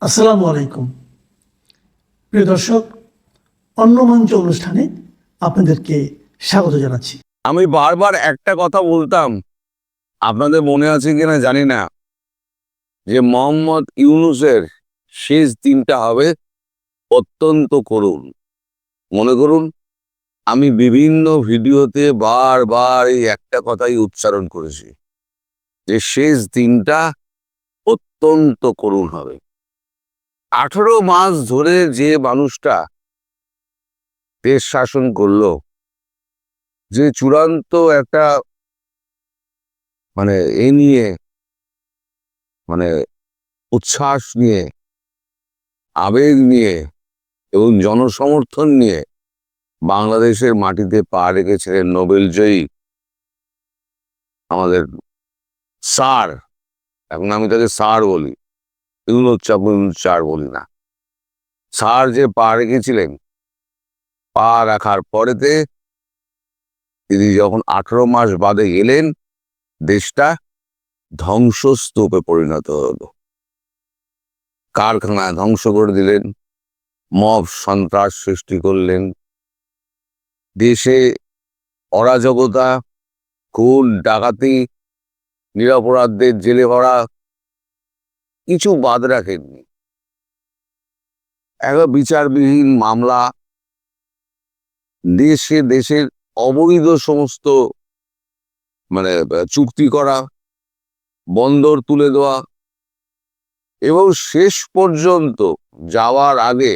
আসসালামু আলাইকুম প্রিয় দর্শক, অন্য মঞ্চ অনুষ্ঠানে আপনাদেরকে স্বাগত জানাচ্ছি। আমি বারবার একটা কথা বলতাম, আপনাদের মনে আছে কিনা জানি না, যে মোহাম্মদ ইউনূসের শেষ দিনটা হবে অত্যন্ত করুণ। মনে করুন, আমি বিভিন্ন ভিডিওতে বারবার এই একটা কথাই উচ্চারণ করেছি যে শেষ দিনটা অত্যন্ত করুণ হবে। 18 মাস ধরে যে মানুষটা দেশ শাসন করলো, যে চূড়ান্ত একটা মানে এ নিয়ে মানে উচ্ছ্বাস নিয়ে, আবেগ নিয়ে এবং জনসমর্থন নিয়ে বাংলাদেশের মাটিতে পা রেখেছিলেন নোবেল জয়ী আমাদের স্যার, এখন আমি তাকে স্যার বলি, স্যার বলি না, স্যার যে পা রেখেছিলেন, পা রাখার পরেতে তিনি যখন 18 মাস বাদে এলেন, দেশটা ধ্বংসস্তূপে পরিণত হলো। কারখানা ধ্বংস করে দিলেন, মব সন্ত্রাস সৃষ্টি করলেন, দেশে অরাজকতা, খুন ডাকাতি, নিরপরাধদের জেলে ভরা, কিছু বাদ রাখেননি। একটা বিচারবিহীন মামলা, দেশের অবৈধ সমস্ত চুক্তি করা, বন্দর তুলে দেওয়া, এবং শেষ পর্যন্ত যাওয়ার আগে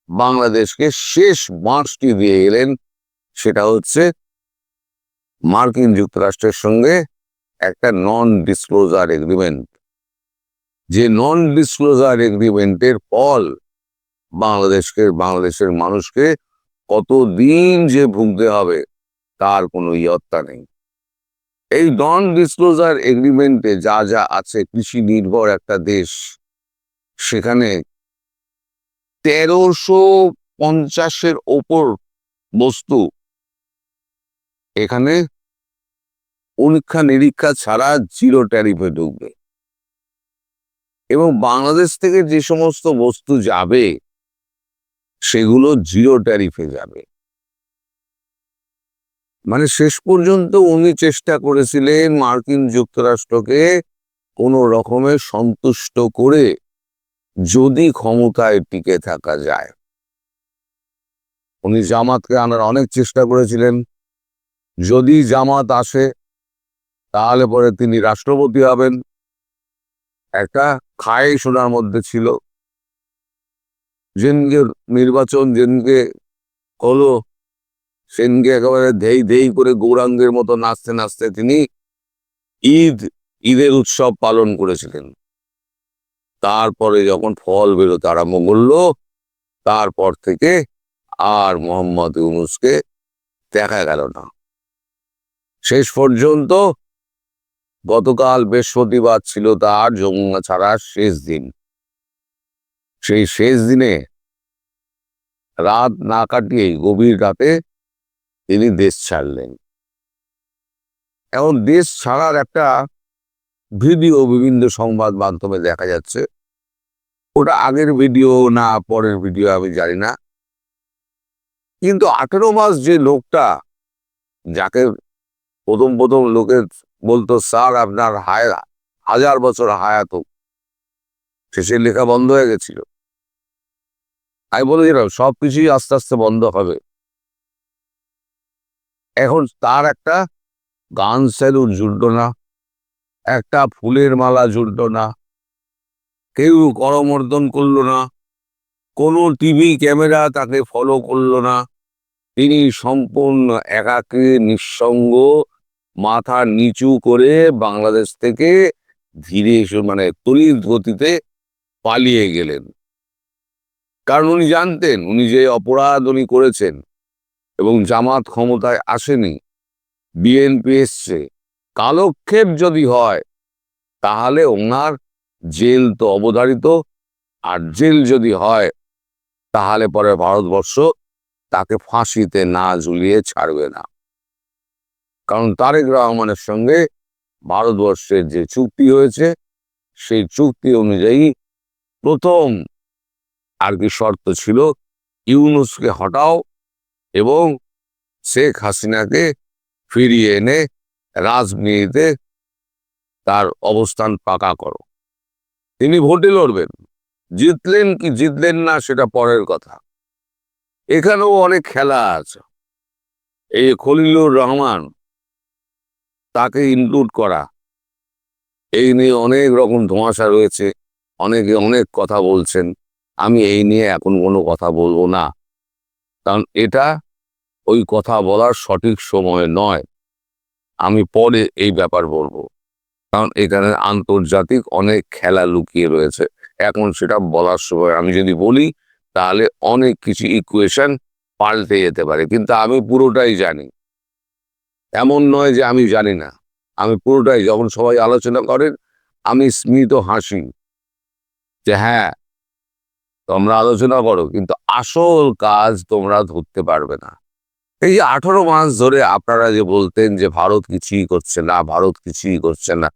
বাংলাদেশকে শেষ বাঁশটি দিয়ে গেলেন, সেটা হচ্ছে মার্কিন যুক্তরাষ্ট্রের সঙ্গে একটা নন ডিসক্লোজার এগ্রিমেন্ট। যে নন ডিসক্লোজার এগ্রিমেন্টের ফল বাংলাদেশের মানুষকে কতদিন যে ভুগতে হবে তার কোনো ইয়ত্তা নেই। এই নন ডিসক্লোজার এগ্রিমেন্টে যা যা আছে, কৃষি নির্ভর একটা দেশ, সেখানে 1350-এর ওপর বস্তু এখানে পরীক্ষা নিরীক্ষা ছাড়া জিরো ট্যারিফে ঢুকবে, এবং বাংলাদেশ থেকে যে সমস্ত বস্তু যাবে সেগুলো জিরো ট্যারিফে যাবে। শেষ পর্যন্ত উনি চেষ্টা করেছিলেন মার্কিন যুক্তরাষ্ট্রকে কোনো রকমে সন্তুষ্ট করে যদি ক্ষমতায় টিকে থাকা যায়। উনি জামাতকে আনার অনেক চেষ্টা করেছিলেন, যদি জামাত আসে তাহলে পরে তিনি রাষ্ট্রপতি হবেন। একটা খায় শোনার মধ্যে ছিল। যেদিনকে নির্বাচন যেদিনকে হলো, সেদিনকে একেবারে ধেই ধেই করে গৌরাঙ্গের মতো নাচতে নাচতে তিনি ঈদের উৎসব পালন করেছিলেন। তারপরে যখন ফল বেরোতে আরম্ভ করলো, তারপর থেকে আর মোহাম্মদ ইউনূসকে দেখা গেল না। শেষ পর্যন্ত গতকাল বৃহস্পতিবার ছিল তার যমুনা ছাড়ার শেষ দিন। সেই শেষ দিনে রাত না কাটিয়েই গভীর রাতে তিনি দেশ ছাড়লেন। এখন দেশ ছাড়ার একটা ভিডিও বিভিন্ন সংবাদ মাধ্যমে দেখা যাচ্ছে। ওটা আগের ভিডিও না পরের ভিডিও আমি জানি না, কিন্তু 18 মাস যে লোকটা, যাকে প্রথম লোকে বলতো স্যার আপনার 1000 বছর হায়াত হোক, শেষে লেখা বন্ধ হয়ে গেছিল। আমি বলেছিলাম সবকিছুই আস্তে আস্তে বন্ধ হবে। এখন তার একটা গান স্যালুট জুটলো না, একটা ফুলের মালা জুটলো না, কেউ করমর্দন করলো না, কোনো টিভি ক্যামেরা তাকে ফলো করলো না। তিনি সম্পূর্ণ একাকী নিঃসঙ্গ, মাথা নিচু করে বাংলাদেশ থেকে ধীরে তড়িৎ গতিতে পালিয়ে গেলেন। কারণ উনি জানতেন উনি যে অপরাধ উনি করেছেন, এবং জামাত ক্ষমতায় আসেনি, বিএনপি এসছে, কালক্ষেপ যদি হয় তাহলে ওনার জেল তো অবধারিত, আর জেল যদি হয় তাহলে পরে ভারতবর্ষ তাকে ফাঁসিতে না ঝুলিয়ে ছাড়বে না। কারণ তারেক রহমানের সঙ্গে ভারতবর্ষের যে চুক্তি হয়েছে, সেই চুক্তি অনুযায়ী প্রথম আর কি শর্ত ছিল, ইউনূসকে হটাও এবং শেখ হাসিনাকে ফিরিয়ে এনে রাজনীতিতে তার অবস্থান পাকা করো। তিনি ভোটে লড়বেন, জিতলেন কি জিতলেন না সেটা পরের কথা। এখানেও অনেক খেলা আছে। এই খলিলুর রহমান, তাকে ইনক্লুড করা, এই নিয়ে অনেক রকম ধোঁয়াশা রয়েছে, অনেকে অনেক কথা বলছেন। আমি এই নিয়ে এখন কোনো কথা বলবো না, কারণ এটা ওই কথা বলার সঠিক সময় নয়। আমি পরে এই ব্যাপার বলবো, কারণ এখানে আন্তর্জাতিক অনেক খেলা লুকিয়ে রয়েছে। এখন সেটা বলার সময় আমি যদি বলি তাহলে অনেক কিছু ইকুয়েশন পাল্টে যেতে পারে, কিন্তু আমি পুরোটাই জানি। এমন নয় যে আমি জানি না, আমি পুরোটাই। যখন সবাই আলোচনা করেন আমি স্মিত হাসি যে হ্যাঁ তোমরা আলোচনা করো, কিন্তু আসল কাজ তোমরা ধরতে পারবে না। এই যে 18 মাস ধরে আপনারা যে বলতেন যে ভারত কিছুই করছে না, ভারত কিছুই করছে না,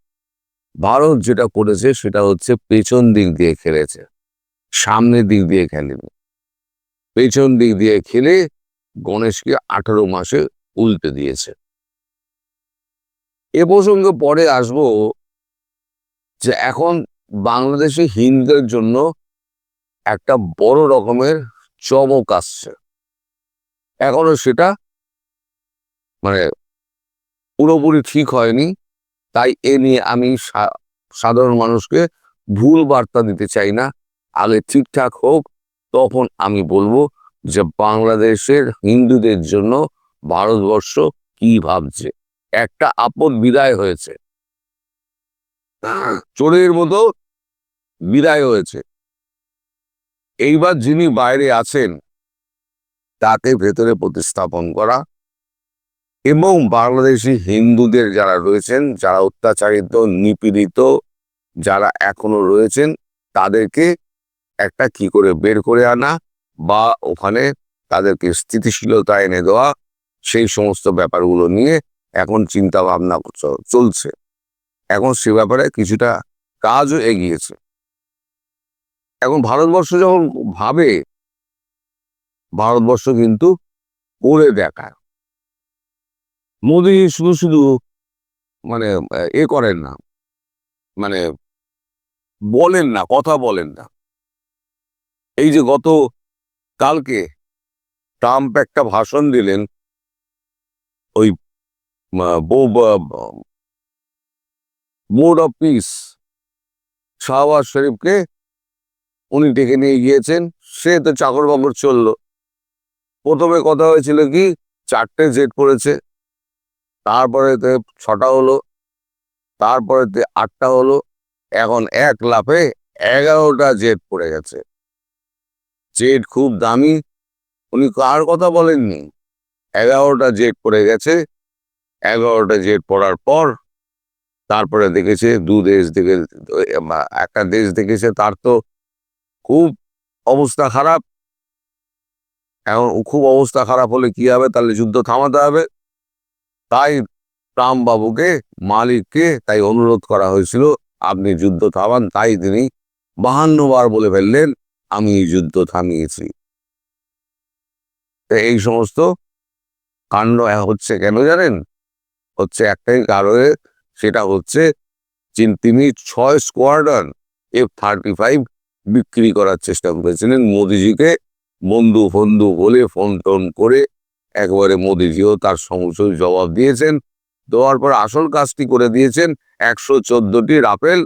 ভারত যেটা করেছে সেটা হচ্ছে পেছন দিক দিয়ে খেলেছে, সামনের দিক দিয়ে খেলেনি। পেছন দিক দিয়ে খেলে গণেশকে 18 মাসে উল্টে দিয়েছে। এ প্রসঙ্গে পরে আসবো যে এখন বাংলাদেশে হিন্দুদের জন্য একটা বড় রকমের চমক আসছে। এখনো সেটা মানে পুরোপুরি ঠিক হয়নি, তাই এ নিয়ে আমি সাধারণ মানুষকে ভুল বার্তা দিতে চাই না। আগে ঠিকঠাক হোক, তখন আমি বলবো যে বাংলাদেশের হিন্দুদের জন্য ভারতবর্ষ কি ভাবছে। একটা আপদ বিদায় হয়েছে, চোরের মতো বিদায় হয়েছে। এইবার যিনি বাইরে আছেন তাকে ভেতরে প্রতিস্থাপন করা এবং বাংলাদেশি হিন্দুদের যারা রয়েছেন, যারা অত্যাচারিত, নিপীড়িত, যারা এখনো রয়েছেন, তাদেরকে একটা কি করে বের করে আনা বা ওখানে তাদেরকে স্থিতিশীলতা এনে দেওয়া, সেই সমস্ত ব্যাপারগুলো নিয়ে এখন চিন্তা ভাবনা চলছে। এখন সে ব্যাপারে কিছুটা কাজও এগিয়েছে। এখন ভারতবর্ষ যখন ভাবে, ভারতবর্ষ কিন্তু করে দেখায়। মোদী শুধু শুধু মানে এ করেন না, মানে বলেন না, কথা বলেন না। এই যে গত কালকে ট্রাম্প একটা ভাষণ দিলেন, ওই বোর্ড অফ পিস শাহবাজ শরীফকে উনি ডেকে নিয়ে গিয়েছেন। সে তো চাকর বাকর চললো। প্রথমে কথা হয়েছিল কি 4টে জেট পড়েছে, তারপরে 6টা হলো, তারপরে 8টা হলো, এখন এক লাফে 11টা জেট পড়ে গেছে। জেট খুব দামি, উনি কার কথা বলেননি। 11টা জেট পড়ে গেছে। 11টা জেট পড়ার পর তারপরে দেখেছে একটা দেশ দেখেছে তার তো খুব অবস্থা খারাপ। এখন খুব অবস্থা খারাপ হলে কি হবে, তাহলে যুদ্ধ থামাতে হবে। তাই ট্রাম্প বাবুকে, মালিককে তাই অনুরোধ করা হয়েছিল আপনি যুদ্ধ থামান। তাই তিনি 52 বার বলে ফেললেন আমি যুদ্ধ থামিয়েছি। এই সমস্ত কাণ্ড হচ্ছে কেন জানেন? হচ্ছে একটাই কারণে, সেটা হচ্ছে তিনি 6 স্কোয়াড্রন F-35 বিক্রি করার চেষ্টা করেছিলেন মোদিজিকে। বন্ধু ফন্ধু বলে ফোন টোন করে একবারে মোদিজিও তার সমস্ত জবাব দিয়েছেন। দেওয়ার পর আসল কাজটি করে দিয়েছেন। 114টি রাফেল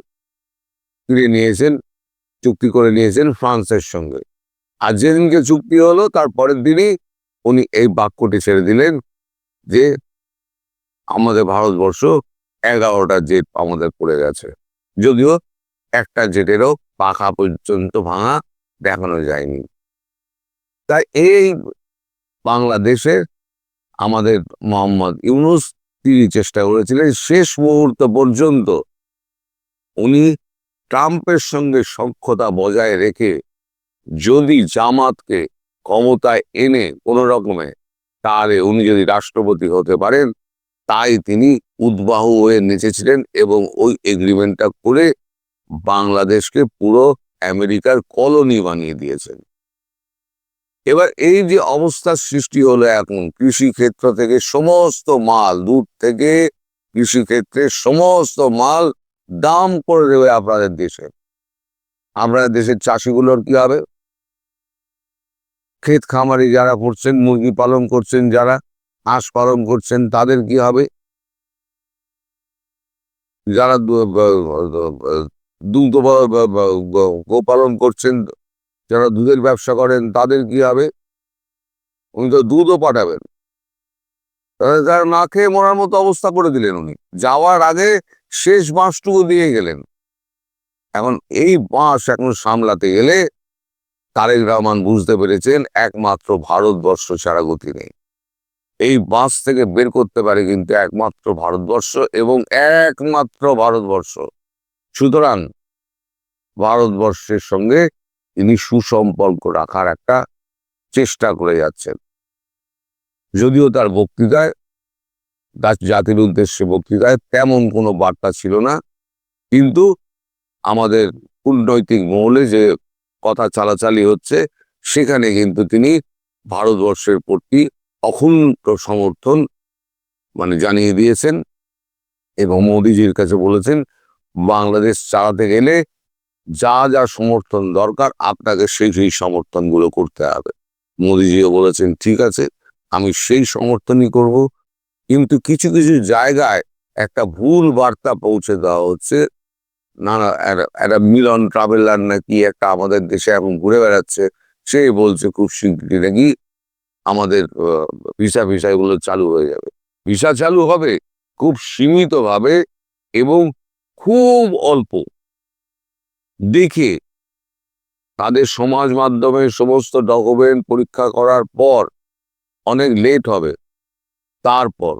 কিনে নিয়েছেন, চুক্তি করে নিয়েছেন ফ্রান্সের সঙ্গে। আর যেদিনকে চুক্তি হলো তার পরের দিনই উনি এই বাক্যটি ছেড়ে দিলেন যে আমাদের ভারতবর্ষ 11টা জেট আমাদের পড়ে গেছে, যদিও একটা জেটেরও পাখা পর্যন্ত ভাঙা দেখানো যায়নি। তাই এই বাংলাদেশের আমাদের মোহাম্মদ ইউনূস তিনি চেষ্টা করেছিলেন শেষ মুহূর্ত পর্যন্ত উনি ট্রাম্পের সঙ্গে সখ্যতা বজায় রেখে যদি জামাতকে ক্ষমতায় এনে কোনো রকমে তাহলে উনি যদি রাষ্ট্রপতি হতে পারেন, তাই তিনি উদ্বাহু হয়ে নেচেছিলেন এবং ওই এগ্রিমেন্টটা করে বাংলাদেশকে পুরো আমেরিকার কলোনি বানিয়ে দিয়েছেন। এবার এই যে অবস্থার সৃষ্টি হলো, এখন কৃষি ক্ষেত্র থেকে সমস্ত মাল, দূর থেকে কৃষি ক্ষেত্রে সমস্ত মাল দাম করে দেবে আপনাদের দেশে। আপনাদের দেশের চাষিগুলোর কি হবে? ক্ষেত খামারি যারা করছেন, মুরগি পালন করছেন, যারা হাঁস পালন করছেন, তাদের কি হবে? যারা দুগ্ধ গোপালন করছেন, যারা দুধের ব্যবসা করেন, তাদের কি হবে? উনি তো দুধও পাঠাবেন, তারা না খেয়ে মরার মতো অবস্থা করে দিলেন। উনি যাওয়ার আগে শেষ বাঁশটুকু দিয়ে গেলেন। এখন এই বাঁশ এখন সামলাতে গেলে তারেক রহমান বুঝতে পেরেছেন একমাত্র ভারতবর্ষ ছাড়া গতি নেই। এই বাঁশ থেকে বের করতে পারে কিন্তু একমাত্র ভারতবর্ষ এবং একমাত্র ভারতবর্ষ। সুতরাং ভারতবর্ষের সঙ্গে তিনি সুসম্পর্ক রাখার একটা চেষ্টা করে যাচ্ছেন। যদিও তার বক্তৃতায়, তার জাতির উদ্দেশ্যে বক্তৃতায় তেমন কোনো বার্তা ছিল না, কিন্তু আমাদের কূটনৈতিক মহলে যে কথা চালাচালি হচ্ছে, সেখানে কিন্তু তিনি ভারতবর্ষের প্রতি অকুণ্ঠ সমর্থন জানিয়ে দিয়েছেন এবং মোদিজির কাছে বলেছেন, বাংলাদেশ চালাতে গেলে যা যা সমর্থন দরকার আপনাকে সেই সেই সমর্থনগুলো করতে হবে। মোদিজিও বলেছেন, ঠিক আছে, আমি সেই সমর্থনই করব। কিন্তু কিছু কিছু জায়গায় একটা ভুল বার্তা পৌঁছে দেওয়া হচ্ছে। না, একটা মিলন ট্রাভেলার নাকি একটা আমাদের দেশে এখন ঘুরে বেড়াচ্ছে, সে বলছে খুব শিগগিরই নাকি আমাদের ভিসাগুলো চালু হয়ে যাবে। ভিসা চালু হবে খুব সীমিতভাবে এবং খুব অল্প দেখে। তাদের সমাজ মাধ্যমে সমস্ত ডকুমেন্ট পরীক্ষা করার পর অনেক লেট হবে। তারপর,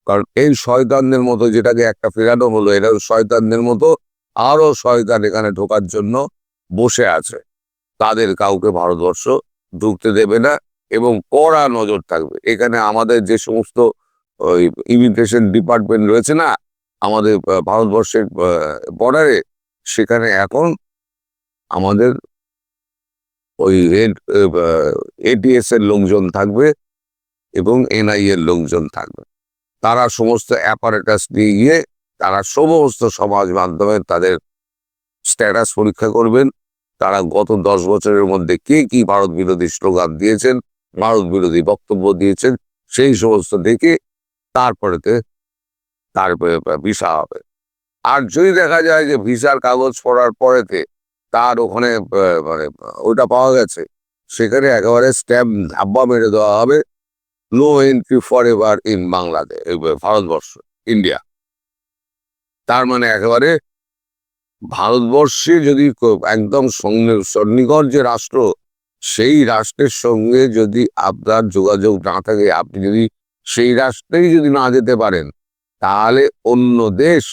কারণ এই শয়তানদের মতো, যেটাকে একটা ফেরানো হলো, এটা শয়তানদের মতো আরো শয়তান এখানে ঢোকার জন্য বসে আছে। তাদের কাউকে ভারতবর্ষ ঢুকতে দেবে না এবং কড়া নজর থাকবে। এখানে আমাদের যে সমস্ত ওই ইমিগ্রেশন ডিপার্টমেন্ট রয়েছে না আমাদের ভারতবর্ষের বর্ডারে, সেখানে এখন আমাদের ওই এটিএস এর লোকজন থাকবে এবং এনআই এর লোকজন থাকবে। তারা সমস্ত অ্যাপারেটাস নিয়ে গিয়ে তারা সমস্ত সমাজ মাধ্যমে তাদের স্ট্যাটাস পরীক্ষা করবেন। তারা গত 10 বছরের মধ্যে কে কি ভারত বিরোধী স্লোগান দিয়েছেন, ভারত বিরোধী বক্তব্য দিয়েছেন, সেই সমস্ত দেখে তারপরে ভিসা হবে। আর যদি দেখা যায় যে ভিসার কাগজ পড়ার পরেতে তার ওখানে ওটা পাওয়া গেছে, সেখানে একেবারে স্ট্যাম্প ধাব্বা মেরে দেওয়া হবে, no entry forever in Bangladesh, Bharatvarsha, India. তার মানে একেবারে ভারতবর্ষে যদি একদম সন্নিকট যে রাষ্ট্র, সেই রাষ্ট্রের সঙ্গে যদি আপনার যোগাযোগ না থাকে, আপনি যদি সেই রাষ্ট্রেই যদি না যেতে পারেন, তাহলে অন্য দেশ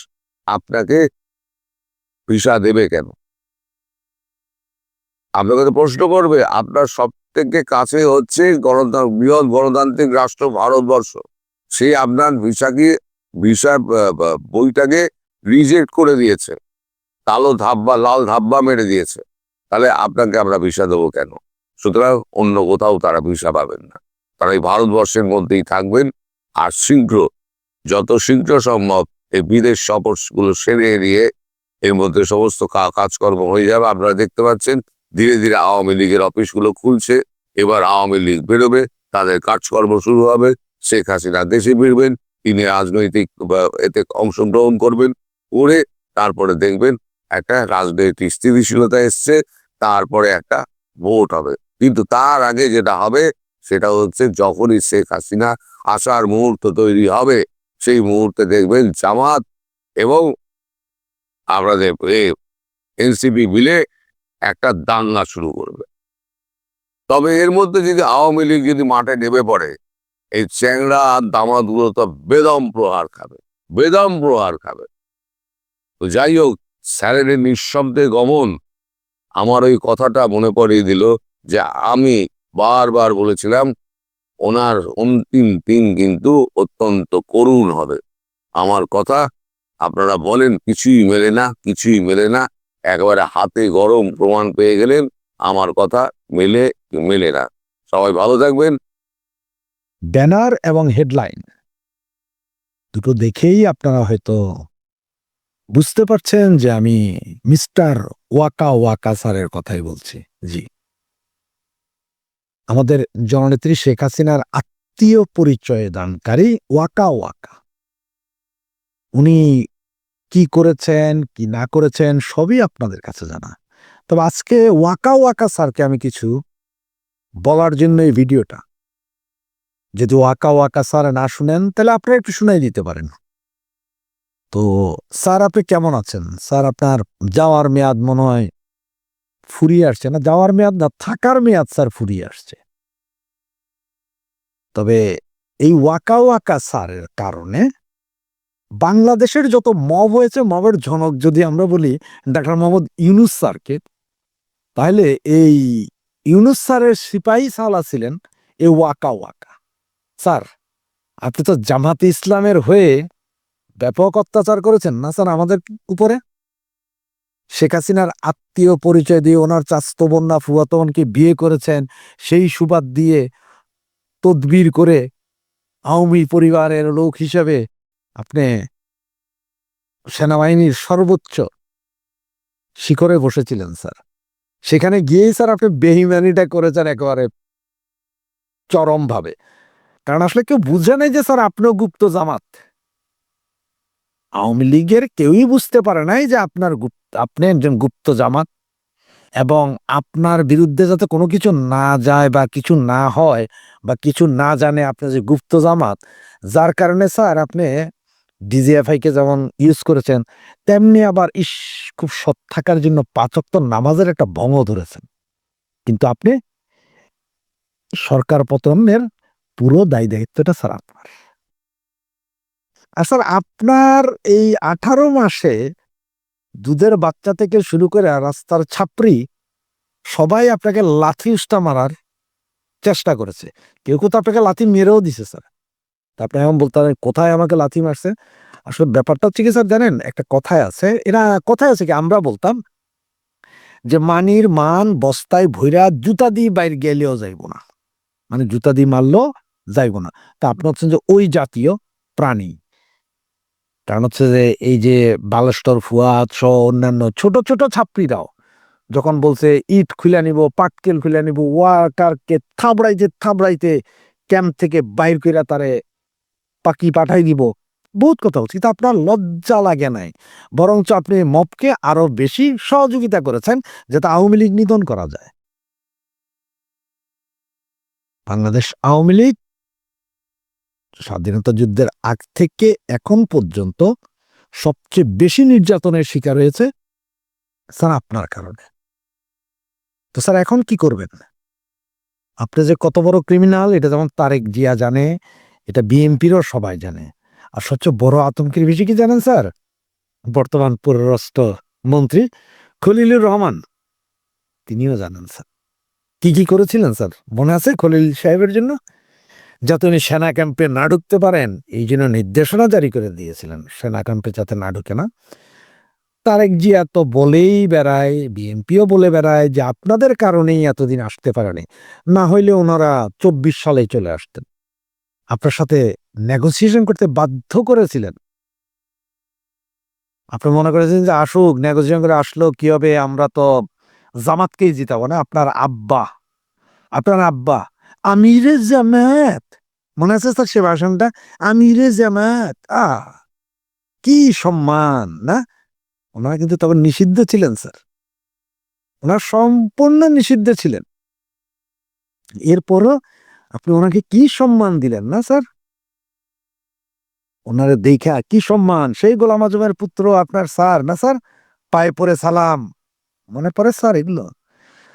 আপনাকে ভিসা দেবে কেন? আপনাকে তো প্রশ্ন করবে। আপনার সব থেকে কাছে হচ্ছে বৃহৎ গণতান্ত্রিক রাষ্ট্র ভারতবর্ষ, সে আপনার ভিসা বইটাকে রিজেক্ট করে দিয়েছে, লাল ধাব্বা মেরে দিয়েছে। তাহলে আপনাকে আমরা ভিসা দেবো কেন? সুতরাং অন্য কোথাও তারা ভিসা পাবেন না, তারা এই ভারতবর্ষের মধ্যেই থাকবেন। আর যত শীঘ্র সম্ভব এই বিদেশ সফরগুলো সেরে দিয়ে এর মধ্যে সমস্ত কাজকর্ম হয়ে যাবে। আপনারা দেখতে পাচ্ছেন ধীরে ধীরে আওয়ামী লীগের অফিসগুলো খুলছে। এবার আওয়ামী লীগ বেরোবে, তাদের কাজকর্ম শুরু হবে, শেখ হাসিনা দেশে ফিরবেন, তিনি রাজনৈতিক এতে অংশগ্রহণ করবেন, করে তারপরে দেখবেন একটা রাজনৈতিক স্থিতিশীলতা এসছে, তারপরে একটা ভোট হবে। কিন্তু তার আগে যেটা হবে সেটা হচ্ছে, যখনই শেখ হাসিনা আসার মুহূর্ত তৈরি হবে, সেই মুহূর্তে দেখবেন জামাত এবং আপনাদের এনসিপি মিলে একটা দাঙ্গা শুরু করবে। তবে এর মধ্যে যদি আওয়ামী লীগ যদি মাঠে নেমে পড়ে, এই চ্যাংড়া আর দামাতগুলো তো বেদম প্রহার খাবে। তো যাই হোক, স্যারের নিঃশব্দে গমন আমার ওই কথাটা মনে করিয়ে দিল যে আমি বারবার বলেছিলাম ওনার অন্তিম দিন কিন্তু অত্যন্ত করুণ হবে। আমার কথা আপনারা বলেন কিছুই মেলে না, একেবারে হাতে গরম প্রমাণ পেয়ে গেলেন আমার কথা মেলে কি মেলে না। সবাই ভালো থাকবেন। ব্যানার এবং হেডলাইন দুটো দেখেই আপনারা হয়তো বুঝতে পারছেন যে আমি মিস্টার ওয়াকা ওয়াকা স্যারের কথাই বলছি। জি, আমাদের জননেত্রী শেখ হাসিনার আত্মীয় পরিচয় দানকারী ওয়াকা ওয়াকা। উনি কি করেছেন কি না করেছেন সবই আপনাদের কাছে জানা। তবে আজকে ওয়াকা ওয়াকা স্যারকে আমি কিছু বলার জন্য এই ভিডিওটা, যদি ওয়াকা ওয়াকা স্যার না শুনেন তাহলে আপনারা একটু শুনাই দিতে পারেন। তো স্যার আপনি কেমন আছেন? স্যার আপনার যাওয়ার মেয়াদ মনে হয় ফুরিয়ে আসছে, না যাওয়ার মেয়াদ না, থাকার মেয়াদ স্যার ফুরিয়ে আসছে। তবে এই ওয়াকা ওয়াকা স্যারের কারণে বাংলাদেশের যত মব হয়েছে, মবের জনক যদি আমরা বলি ডাক্তার মোহাম্মদ ইউনূস স্যারকে, তাহলে এই ইউনূস স্যারের সিপাহী সালা ছিলেন এই ওয়াকা ওয়াকা স্যার। আপনি তো জামাতে ইসলামের হয়ে ব্যাপক অত্যাচার করেছেন না স্যার আমাদের উপরে? শেখ হাসিনার আত্মীয় পরিচয় দিয়ে ওনার চাচাতো বোন না ফুফাতো বোনকে বিয়ে করেছেন, সেই সুবাদ দিয়ে তদবির করে আওয়ামী পরিবারের লোক হিসেবে আপনি সেনাবাহিনীর সর্বোচ্চ শিখরে বসেছিলেন স্যার। সেখানে গিয়েই স্যার আপনি বেইমানিটা করেছেন একেবারে চরমভাবে। কারণ আসলে কেউ বুঝে নাই যে স্যার আপনিও গুপ্ত জামাত। আওয়ামী লীগের কেউই বুঝতে পারে নাই যে আপনি একজন গুপ্ত জামাত, এবং আপনার বিরুদ্ধে যাতে কোনো কিছু না যায় বা কিছু না হয় বা কিছু না জানে আপনি যে গুপ্ত জামাত, যার কারণে স্যার আপনি ডিজিএফআই কে যেমন ইউজ করেছেন, তেমনি আবার খুব সৎ থাকার জন্য ৫ ওয়াক্ত নামাজের একটা ভঙ্গ ধরেছেন। কিন্তু আপনি সরকার পতনের পুরো দায় দায়িত্বটা স্যার আপনার। আর স্যার আপনার এই 18 মাসে দুধের বাচ্চা থেকে শুরু করে রাস্তার ছাপরি সবাই আপনাকে লাথি উষ্টা মারার চেষ্টা করেছে। কেউ কেউ তো আপনাকে লাথি মেরেও দিছে স্যার। তা আপনি এখন বলতে পারেন কোথায় আমাকে লাথি মারছে? আসলে ব্যাপারটা হচ্ছে কি স্যার জানেন, একটা কথায় আছে, কথায় আছে কি আমরা বলতাম যে মানির মান বস্তায় ভইরা জুতা দিয়ে বাইর গেলেও যাইব না, মানে জুতা দিয়ে মারলেও যাইব না। তা আপনি হচ্ছেন যে ওই জাতীয় প্রাণী। কারণ হচ্ছে যে এই যে বালেশ্বর ফুয়াদ সহ অন্যান্য ছোট ছোট ছাত্রীরাও যখন বলছে ইট খুলে নিব, পাটকেল খুলে নিব, ওয়াকারকে থাবড়াইতে থাবড়াইতে ক্যাম্প থেকে বাইর কইরা তারে পাকি পাঠাই দিব, বহুত কথা হচ্ছে, কিন্তু আপনার লজ্জা লাগে নাই। বরঞ্চ আপনি মবকে আরো বেশি সহযোগিতা করেছেন যাতে আওয়ামী লীগ নিধন করা যায়। বাংলাদেশ আওয়ামী লীগ স্বাধীনতা যুদ্ধের আগ থেকে এখন পর্যন্ত সবচেয়ে বেশি নির্যাতনের শিকার হয়েছে স্যার আপনার কারণে। তো স্যার এখন কি করবেন? আপনি যে কত বড় ক্রিমিনাল এটা যেমন তারেক জিয়া জানে, এটা বিএনপিরও সবাই জানে। আর সবচেয়ে বড় আতঙ্কের বিষয় কি জানেন স্যার? বর্তমান পররাষ্ট্র মন্ত্রী খলিলুর রহমান তিনিও জানেন স্যার কি কি করেছিলেন স্যার। মনে আছে খলিল সাহেবের জন্য যাতে উনি সেনা ক্যাম্পে না ঢুকতে পারেন এই জন্য নির্দেশনা জারি করে দিয়েছিলেন, সেনা ক্যাম্পে যাতে না ঢুকে না। তারেক জিয়া তো বলেই বেড়ায়, বিএনপিও বলে বেড়ায় যে আপনাদের কারণেই এতদিন আসতে পারেনি, না হইলে ওনারা 24 সালে চলে আসতেন। আপনার সাথে নেগোসিয়েশন করতে বাধ্য করেছিলেন। আপনি মনে করেছেন যে আসুক, নেগোসিয়েশন করে আসলো কি হবে, আমরা তো জামাতকেই জিতাবো না। আপনার আব্বা আমিরে জামাত, মনে আছে স্যার সে ভাষণটা? আমিরে জামাত, কি সম্মান না। ওনারা কিন্তু তখন নিষিদ্ধ ছিলেন স্যার, ওনার সম্পূর্ণ নিষিদ্ধ ছিলেন। এরপরও আপনি ওনাকে কি সম্মান দিলেন না স্যার? ওনারে দেখা কি সম্মান, সেই গোলাম আজমের পুত্র আপনার স্যার না স্যার, পায়ে পড়ে সালাম, মনে পড়ে স্যার এগুলো?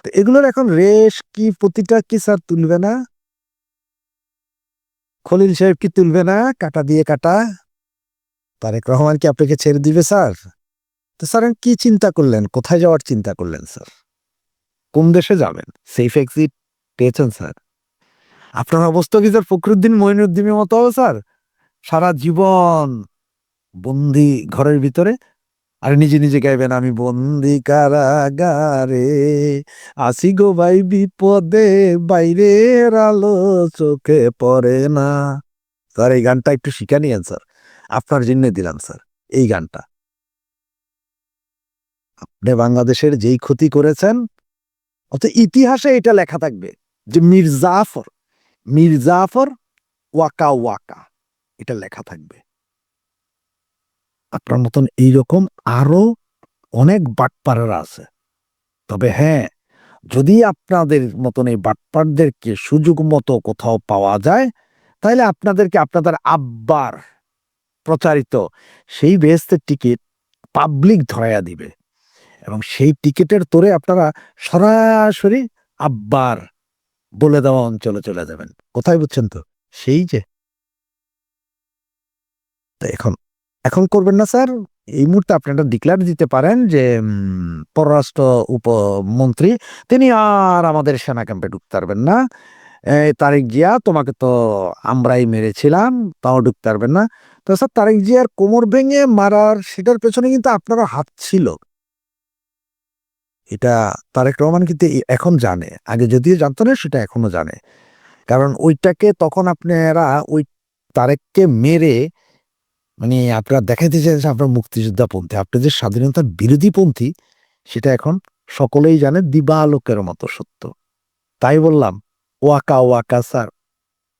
তো এগুলোর এখন রেশ কি প্রতিটা কি স্যার তুলবে না? খলিল সাহেব কি তুলবে না কাটা দিয়ে কাটা? তারেক রহমান কি আপনাকে ছেড়ে দিবে স্যার? তো স্যার কি চিন্তা করলেন, কোথায় যাওয়ার চিন্তা করলেন স্যার? কোন দেশে যাবেন? সেফ এক্সিট পেয়েছেন স্যার? আপনার অবস্থা কি স্যার ফখরুদ্দিন মঈনুদ্দিনের মতো হবে স্যার? সারা জীবন বন্দি ঘরের ভিতরে, আর নিজে নিজে গাইবেন, আমি বন্দি কারাগারে আসি গো ভাই বিপদে, বাইরের আলো চোখে পড়ে না। স্যার এই গানটা একটু শিখে নিয়েন স্যার, আপনার জন্য দিলাম স্যার এই গানটা। আপনি বাংলাদেশের যেই ক্ষতি করেছেন, অত ইতিহাসে এটা লেখা থাকবে যে মীর জাফর ওয়াকা ওয়াকা, এটা লেখা থাকবে। আপনার মতন এইরকম আরো অনেক বাটপাড়ারা আছে। তবে হ্যাঁ, যদি আপনাদের মতন এই বাটপারদেরকে সুযোগ মতো কোথাও পাওয়া যায়, তাহলে আপনাদেরকে আপনাদের আব্বার প্রচারিত সেই বেহেশতের টিকিট পাবলিক ধরাইয়া দিবে, এবং সেই টিকিটের তোরে আপনারা সরাসরি আব্বার বলে দেওয়া অঞ্চলে চলে যাবেন। কোথায় বুঝছেন তো? সেই যে তো এখন এখন করবেন না স্যার, এই মুহূর্তে আপনারা ডিক্লেয়ার দিতে পারেন যে পররাষ্ট্র উপমন্ত্রী তিনি আর আমাদের সেনা ক্যাম্পে ঢুকতে পারবেন না। তারেক জিয়া তোমাকে তো আমরাই মেরেছিলাম, তাও ঢুকতে পারবেন না। তো স্যার তারেক জিয়ার কোমর ভেঙে মারার সেটার পেছনে কিন্তু আপনারা হাত ছিল, এটা তারেক রহমান কিন্তু এখন জানে, আগে যদিও জানতো না সেটা এখনো জানে। কারণ ওইটাকে তখন আপনারা ওই তারেককে মেরে মানে আপনারা দেখাইতে চাইছেন আপনার মুক্তিযোদ্ধা পন্থী, আপনি যে স্বাধীনতার বিরোধী পন্থী সেটা এখন সকলেই জানে, দিবালোকের মতো সত্য। তাই বললাম ওয়াকা ওয়াকা স্যার,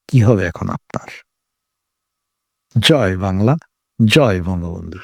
কি হবে এখন আপনার? জয় বাংলা, জয় বঙ্গবন্ধু।